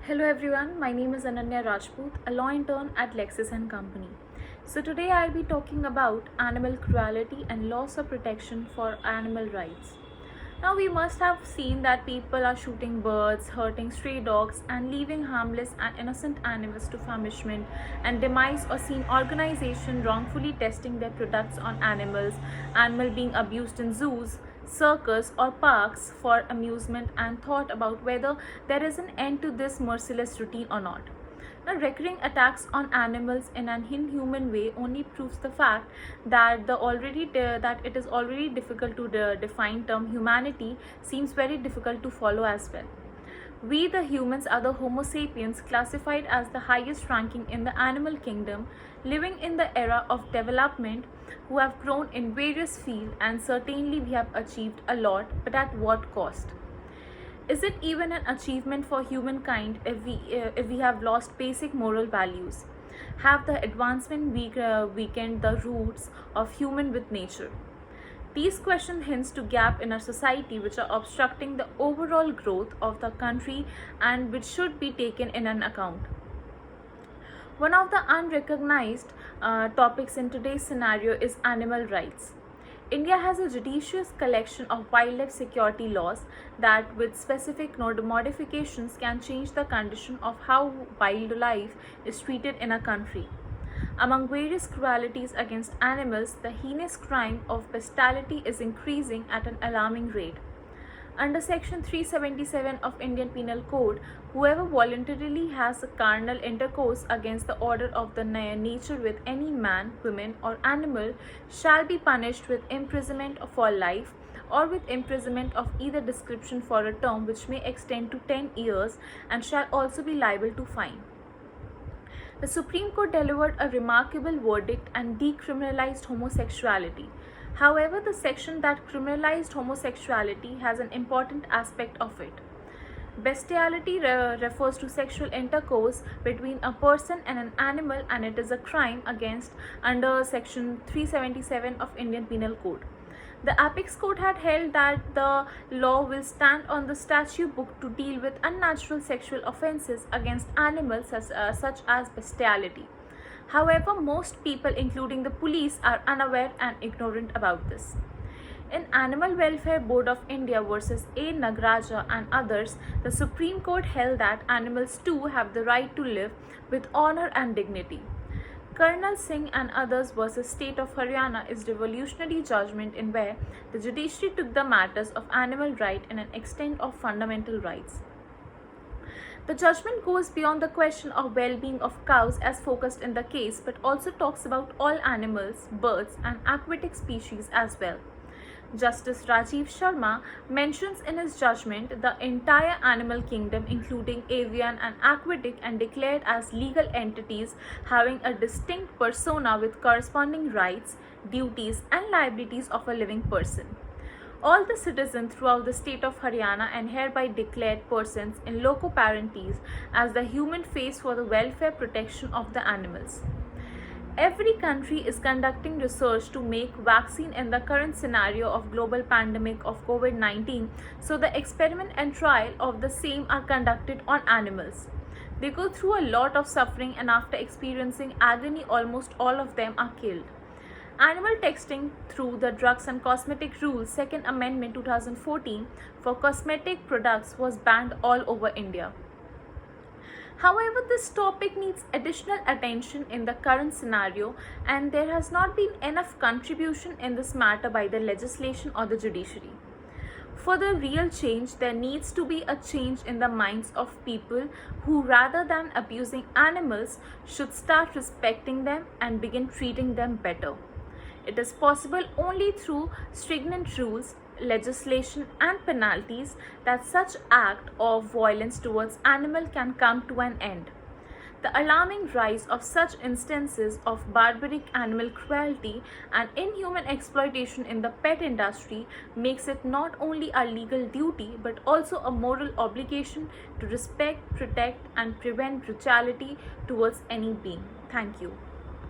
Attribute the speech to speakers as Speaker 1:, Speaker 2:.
Speaker 1: Hello everyone, my name is Ananya Rajput, a law intern at Lexis and Company. So today I'll be talking about animal cruelty and loss of protection for animal rights. Now we must have seen that people are shooting birds, hurting stray dogs and leaving harmless and innocent animals to famishment and demise, or seen organizations wrongfully testing their products on animal being abused in zoos, circus or parks for amusement, and thought about whether there is an end to this merciless routine or not. Now, recurring attacks on animals in an inhuman way only proves the fact that that it is already difficult to define term humanity seems very difficult to follow as well. We, the humans, are the Homo sapiens, classified as the highest ranking in the animal kingdom, living in the era of development, who have grown in various fields, and certainly we have achieved a lot, but at what cost? Is it even an achievement for humankind if we have lost basic moral values? Have the advancement weakened the roots of human with nature? These questions hint to gap in our society which are obstructing the overall growth of the country and which should be taken in an account. One of the unrecognized topics in today's scenario is animal rights. India has a judicious collection of wildlife security laws that, with specific modifications, can change the condition of how wildlife is treated in a country. Among various cruelties against animals, the heinous crime of bestiality is increasing at an alarming rate. Under Section 377 of Indian Penal Code, whoever voluntarily has a carnal intercourse against the order of the nature with any man, woman, or animal shall be punished with imprisonment for life or with imprisonment of either description for a term which may extend to 10 years and shall also be liable to fine. The Supreme Court delivered a remarkable verdict and decriminalized homosexuality. However, the section that criminalized homosexuality has an important aspect of it. Bestiality refers to sexual intercourse between a person and an animal, and it is a crime against under Section 377 of Indian Penal Code. The Apex Court had held that the law will stand on the statute book to deal with unnatural sexual offences against animals such as bestiality. However, most people, including the police, are unaware and ignorant about this. In Animal Welfare Board of India versus A. Nagraja and others, the Supreme Court held that animals too have the right to live with honor and dignity. Karnal Singh and others versus State of Haryana is revolutionary judgment in where the judiciary took the matters of animal right in an extent of fundamental rights. The judgment goes beyond the question of well-being of cows as focused in the case, but also talks about all animals, birds, and aquatic species as well. Justice Rajiv Sharma mentions in his judgment the entire animal kingdom, including avian and aquatic, and declared as legal entities having a distinct persona with corresponding rights, duties, and liabilities of a living person. All the citizens throughout the state of Haryana and hereby declared persons in loco parentis as the human face for the welfare protection of the animals. Every country is conducting research to make vaccine in the current scenario of global pandemic of COVID-19, so the experiment and trial of the same are conducted on animals. They go through a lot of suffering, and after experiencing agony, almost all of them are killed. Animal testing through the Drugs and Cosmetic Rules, Second Amendment 2014, for cosmetic products was banned all over India. However, this topic needs additional attention in the current scenario, and there has not been enough contribution in this matter by the legislation or the judiciary. For the real change, there needs to be a change in the minds of people who, rather than abusing animals, should start respecting them and begin treating them better. It is possible only through stringent rules, legislation, and penalties that such act of violence towards animal can come to an end. The alarming rise of such instances of barbaric animal cruelty and inhuman exploitation in the pet industry makes it not only a legal duty but also a moral obligation to respect, protect, and prevent brutality towards any being. Thank you.